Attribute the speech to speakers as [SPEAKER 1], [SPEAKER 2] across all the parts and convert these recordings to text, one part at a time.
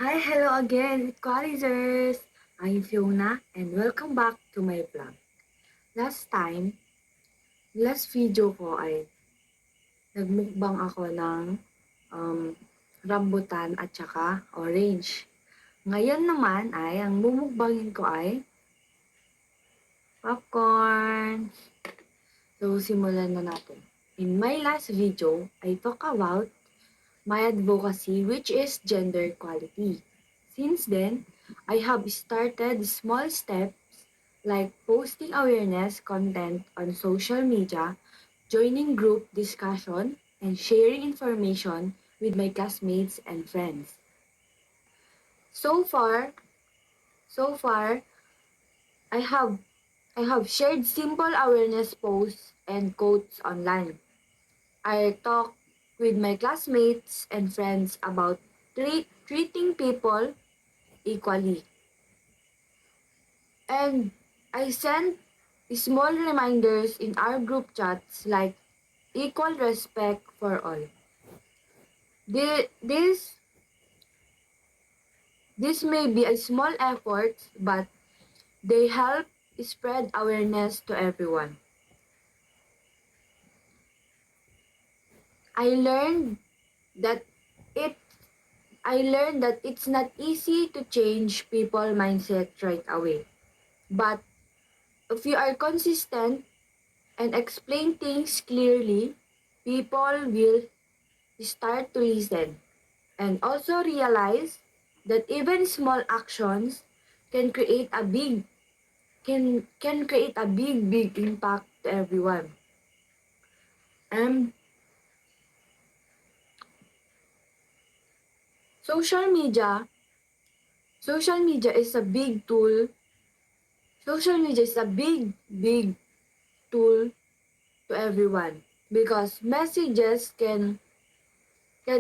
[SPEAKER 1] Hi, hello again, Equalizers! I'm Fiona and welcome back to my vlog. Last video ko ay nagmukbang ako ng rambutan at saka orange. Ngayon naman ay ang mumukbangin ko ay popcorn. So, simulan na natin. In my last video, I talk about my advocacy, which is gender equality. Since then, I have started small steps like posting awareness content on social media, joining group discussion, and sharing information with my classmates and friends. So far, so far, I have I have shared simple awareness posts and quotes online. I talk with my classmates and friends about treating people equally. And I send small reminders in our group chats like equal respect for all. Thi- This this may be a small effort, but they help spread awareness to everyone. I learned that it I learned that it's not easy to change people mindset right away. But if you are consistent and explain things clearly, people will start to listen and also realize that even small actions can create a big can create a big impact to everyone. And social media social media is a big tool. Social media is a big tool to everyone because messages can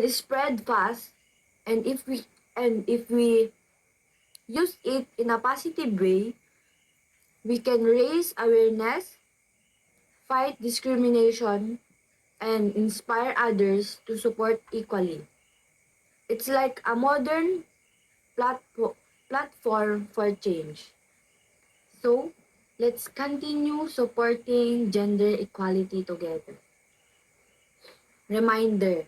[SPEAKER 1] spread fast, and if we use it in a positive way, we can raise awareness, fight discrimination, and inspire others to support equally. It's like a modern platform for change. So, let's continue supporting gender equality together. Reminder,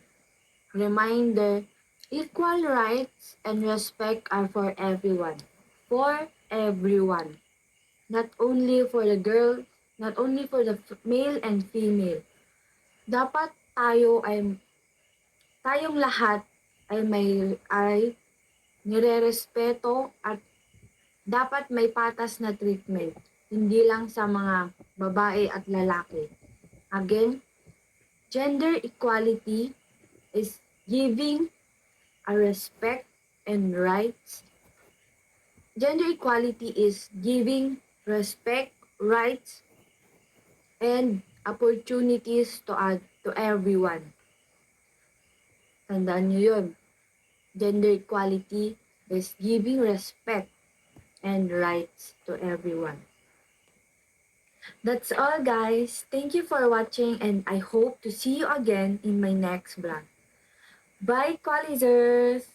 [SPEAKER 1] reminder, equal rights and respect are for everyone. For everyone. Not only for the girl, not only for the male and female. Dapat tayong lahat ay nirerespeto at dapat may patas na treatment, hindi lang sa mga babae at lalaki. Again, gender equality is giving a respect and rights. Gender equality is giving respect, rights, and opportunities to everyone. Tandaan nyo yun. Gender equality is giving respect and rights to everyone. That's all, guys. Thank you for watching and I hope to see you again in my next vlog. Bye, Qualizers!